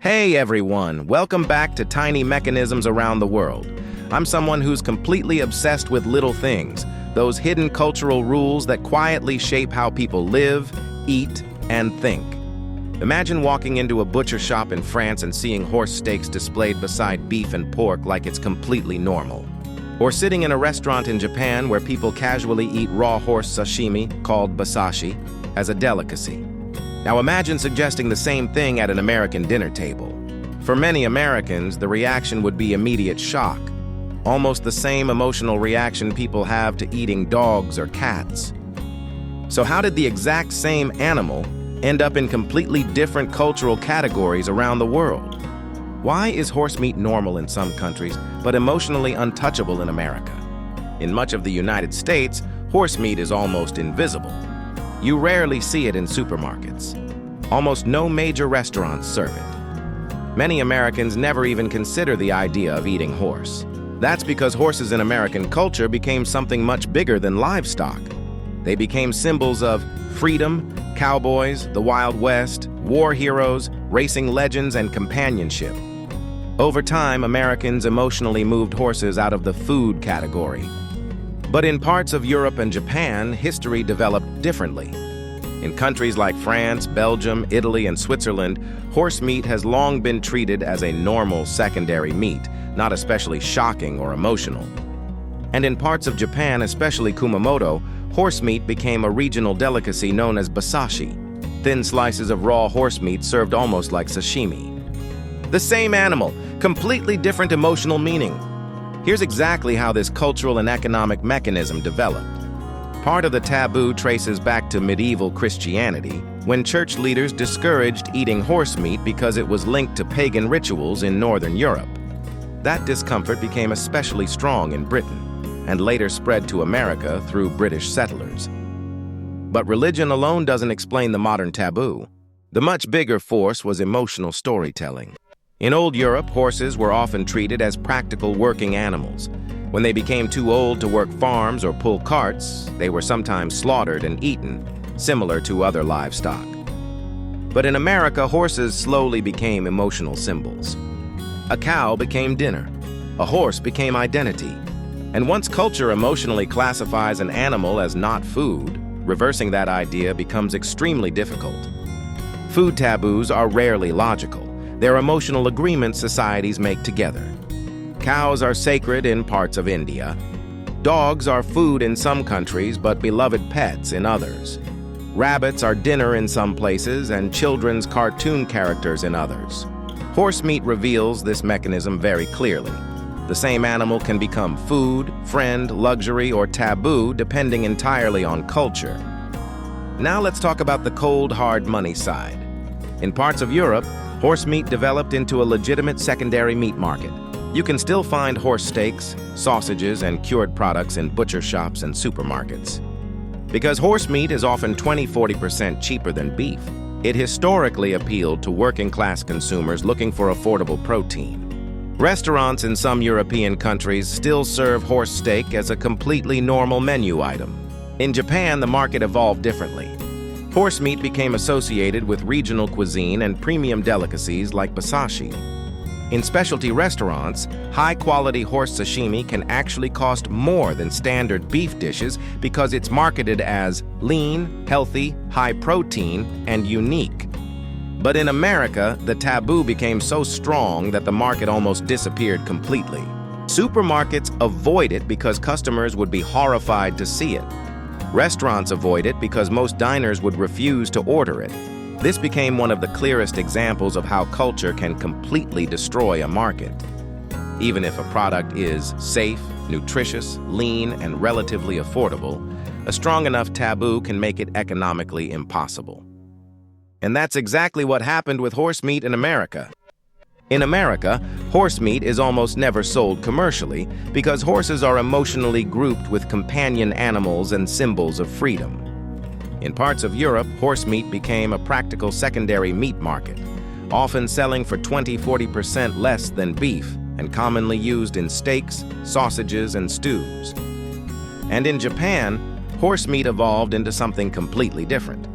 Hey everyone, welcome back to Tiny Mechanisms Around the World. I'm someone who's completely obsessed with little things, those hidden cultural rules that quietly shape how people live, eat, and think. Imagine walking into a butcher shop in France and seeing horse steaks displayed beside beef and pork like it's completely normal. Or sitting in a restaurant in Japan where people casually eat raw horse sashimi, called Basashi, as a delicacy. Now imagine suggesting the same thing at an American dinner table. For many Americans, the reaction would be immediate shock, almost the same emotional reaction people have to eating dogs or cats. So how did the exact same animal end up in completely different cultural categories around the world? Why is horse meat normal in some countries, but emotionally untouchable in America? In much of the United States, horse meat is almost invisible. You rarely see it in supermarkets. Almost no major restaurants serve it. Many Americans never even consider the idea of eating horse. That's because horses in American culture became something much bigger than livestock. They became symbols of freedom, cowboys, the Wild West, war heroes, racing legends, and companionship. Over time, Americans emotionally moved horses out of the food category. But in parts of Europe and Japan, history developed differently. In countries like France, Belgium, Italy, and Switzerland, horse meat has long been treated as a normal secondary meat, not especially shocking or emotional. And in parts of Japan, especially Kumamoto, horse meat became a regional delicacy known as Basashi, thin slices of raw horse meat served almost like sashimi. The same animal, completely different emotional meaning. Here's exactly how this cultural and economic mechanism developed. Part of the taboo traces back to medieval Christianity, when church leaders discouraged eating horse meat because it was linked to pagan rituals in Northern Europe. That discomfort became especially strong in Britain, and later spread to America through British settlers. But religion alone doesn't explain the modern taboo. The much bigger force was emotional storytelling. In old Europe, horses were often treated as practical working animals. When they became too old to work farms or pull carts, they were sometimes slaughtered and eaten, similar to other livestock. But in America, horses slowly became emotional symbols. A cow became dinner. A horse became identity. And once culture emotionally classifies an animal as not food, reversing that idea becomes extremely difficult. Food taboos are rarely logical. They're emotional agreements societies make together. Cows are sacred in parts of India. Dogs are food in some countries, but beloved pets in others. Rabbits are dinner in some places, and children's cartoon characters in others. Horse meat reveals this mechanism very clearly. The same animal can become food, friend, luxury, or taboo, depending entirely on culture. Now let's talk about the cold, hard money side. In parts of Europe, horse meat developed into a legitimate secondary meat market. You can still find horse steaks, sausages, and cured products in butcher shops and supermarkets. Because horse meat is often 20–40% cheaper than beef, it historically appealed to working-class consumers looking for affordable protein. Restaurants in some European countries still serve horse steak as a completely normal menu item. In Japan, the market evolved differently. Horse meat became associated with regional cuisine and premium delicacies like Basashi. In specialty restaurants, high-quality horse sashimi can actually cost more than standard beef dishes because it's marketed as lean, healthy, high-protein, and unique. But in America, the taboo became so strong that the market almost disappeared completely. Supermarkets avoid it because customers would be horrified to see it. Restaurants avoid it because most diners would refuse to order it. This became one of the clearest examples of how culture can completely destroy a market. Even if a product is safe, nutritious, lean, and relatively affordable, a strong enough taboo can make it economically impossible. And that's exactly what happened with horse meat in America. In America, horse meat is almost never sold commercially because horses are emotionally grouped with companion animals and symbols of freedom. In parts of Europe, horse meat became a practical secondary meat market, often selling for 20–40% less than beef and commonly used in steaks, sausages, and stews. And in Japan, horse meat evolved into something completely different,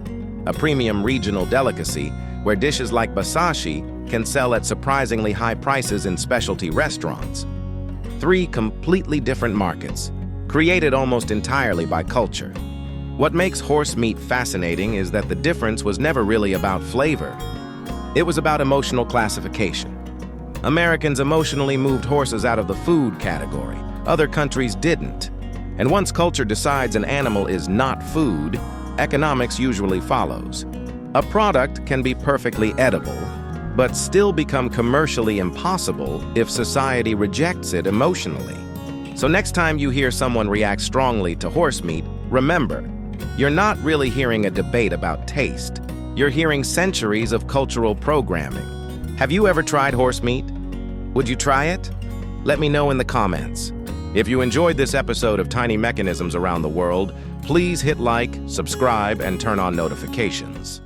a premium regional delicacy where dishes like Basashi can sell at surprisingly high prices in specialty restaurants. 3 completely different markets, created almost entirely by culture. What makes horse meat fascinating is that the difference was never really about flavor. It was about emotional classification. Americans emotionally moved horses out of the food category. Other countries didn't. And once culture decides an animal is not food, economics usually follows. A product can be perfectly edible, but still become commercially impossible if society rejects it emotionally. So next time you hear someone react strongly to horse meat, remember, you're not really hearing a debate about taste. You're hearing centuries of cultural programming. Have you ever tried horse meat? Would you try it? Let me know in the comments. If you enjoyed this episode of Tiny Mechanisms Around the World, please hit like, subscribe, and turn on notifications.